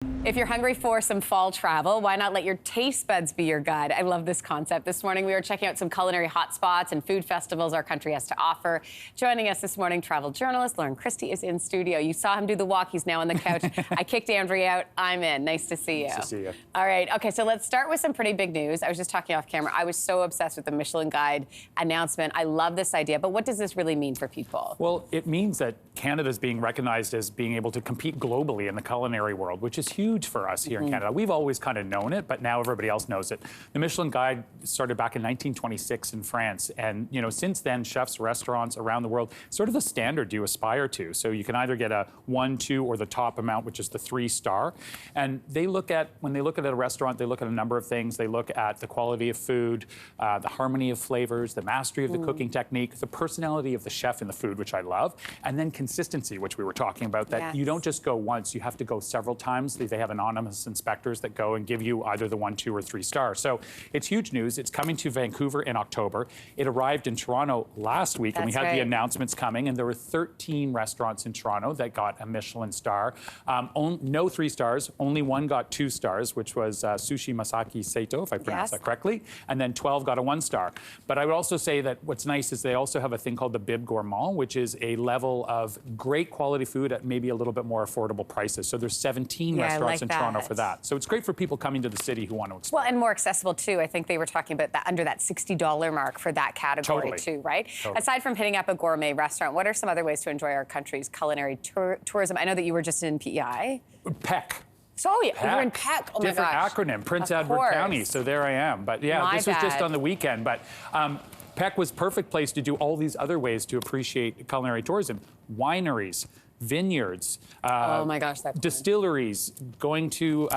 If you're hungry for some fall travel, why not let your taste buds be your guide? I love this concept. This morning, we were checking out some culinary hotspots and food festivals our country has to offer. Joining us this morning, travel journalist Lauren Christie is in studio. You saw him do the walk. He's now on the couch. I kicked Anne-Marie out. I'm in. Nice to see you. Nice to see you. All right. Okay, so let's start with some pretty big news. I was just talking off camera. I was so obsessed with the Michelin Guide announcement. I love this idea, but what does this really mean for people? Well, it means that Canada's being recognized as being able to compete globally in the culinary world, which is huge for us here in Canada. We've always kind of known it, but now everybody else knows it. The Michelin Guide started back in 1926 in France, and since then, chefs, restaurants around the world, sort of the standard you aspire to. So you can either get a 1, 2, or the top amount, which is the 3-star. And they look at, when they look at a restaurant, they look at a number of things. They look at the quality of food, the harmony of flavors, the mastery of the cooking technique, the personality of the chef in the food, which I love, and then consistency, which we were talking about, that you don't just go once, you have to go several times. They have anonymous inspectors that go and give you either the 1, 2, or 3-star. So it's huge news. It's coming to Vancouver in October. It arrived in Toronto last week, and we had the announcements coming, and there were 13 restaurants in Toronto that got a Michelin star. No 3 stars, only one got 2 stars, which was Sushi Masaki Sato, if I pronounced that correctly, and then 12 got a 1-star. But I would also say that what's nice is they also have a thing called the Bib Gourmand, which is a level of great quality food at maybe a little bit more affordable prices. So there's 17 restaurants in Toronto for that. So it's great for people coming to the city who want to explore. Well, and more accessible too. I think they were talking about that under that $60 mark for that category too, right? Totally. Aside from hitting up a gourmet restaurant, what are some other ways to enjoy our country's culinary tourism? I know that you were just in PEI. PEC. So yeah, you're in PEC. Oh my Different gosh. acronym, Prince Edward County. So there I am. But yeah, this was just on the weekend. But PEC was perfect place to do all these other ways to appreciate culinary tourism. Wineries, vineyards, oh my gosh, that's distilleries, going to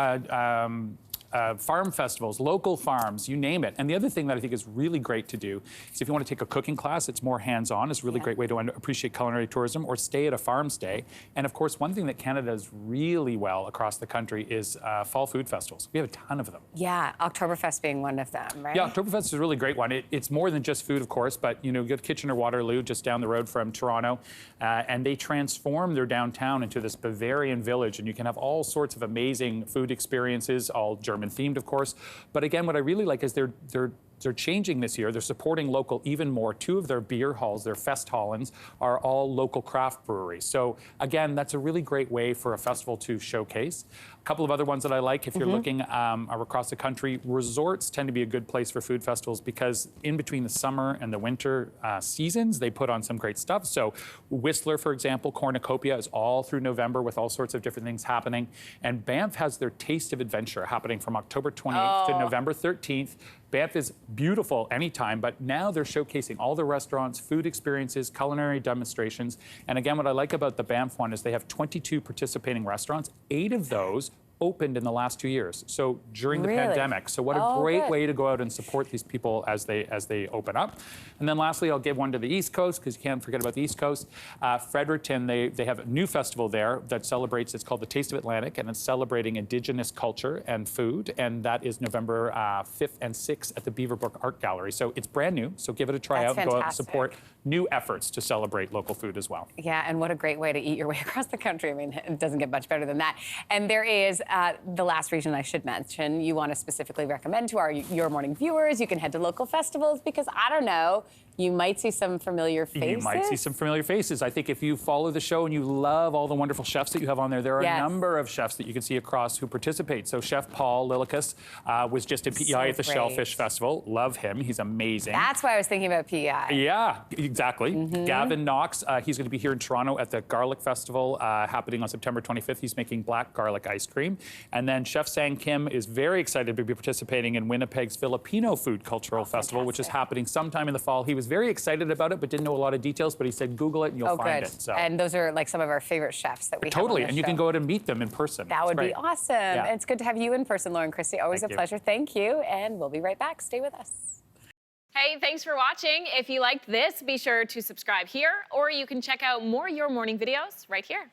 farm festivals, local farms, you name it. And the other thing that I think is really great to do is if you want to take a cooking class, it's more hands-on. It's a really great way to appreciate culinary tourism, or stay at a farm stay. And of course, one thing that Canada does really well across the country is fall food festivals. We have a ton of them. Yeah, Oktoberfest being one of them, right? Yeah, Oktoberfest is a really great one. It's more than just food, of course, but you get Kitchener-Waterloo just down the road from Toronto, and they transform their downtown into this Bavarian village, and you can have all sorts of amazing food experiences, all German themed, of course. But again, what I really like is they're changing this year. They're supporting local even more. 2 of their beer halls, their Festhallen, are all local craft breweries. So again, that's a really great way for a festival to showcase. A couple of other ones that I like, if you're looking across the country, resorts tend to be a good place for food festivals because in between the summer and the winter seasons, they put on some great stuff. So Whistler, for example, Cornucopia is all through November with all sorts of different things happening. And Banff has their Taste of Adventure happening from October 28th to November 13th. Banff is beautiful anytime, but now they're showcasing all the restaurants, food experiences, culinary demonstrations. And again, what I like about the Banff one is they have 22 participating restaurants. 8 of those opened in the last 2 years, so during the pandemic. So what a great way to go out and support these people as they open up. And then lastly, I'll give one to the East Coast, because you can't forget about the East Coast. Fredericton, they have a new festival there that celebrates, it's called the Taste of Atlantic, and it's celebrating Indigenous culture and food, and that is November 5th and 6th at the Beaverbrook Art Gallery. So it's brand new, so give it a try out and go out and support new efforts to celebrate local food as well. Yeah, and what a great way to eat your way across the country. I mean, it doesn't get much better than that. And there is the last region I should mention, you want to specifically recommend to our Your Morning viewers. You can head to local festivals because, I don't know, you might see some familiar faces. You might see some familiar faces. I think if you follow the show and you love all the wonderful chefs that you have on there, there are a number of chefs that you can see across who participate. So Chef Paul Lillicus was just at PEI at the Shellfish Festival. Love him. He's amazing. That's why I was thinking about PEI. Yeah, exactly. Gavin Knox, he's going to be here in Toronto at the Garlic Festival happening on September 25th. He's making black garlic ice cream. And then Chef Sang Kim is very excited to be participating in Winnipeg's Filipino Food Cultural Festival, which is happening sometime in the fall. He was very excited about it, but didn't know a lot of details, but he said, Google it and you'll find it. So. And those are like some of our favorite chefs that we have Totally, on and you can go out and meet them in person. That would be awesome. Yeah. It's good to have you in person, Lauren Christie. Always a pleasure. Thank you, and we'll be right back. Stay with us. Hey, thanks for watching. If you liked this, be sure to subscribe here, or you can check out more Your Morning videos right here.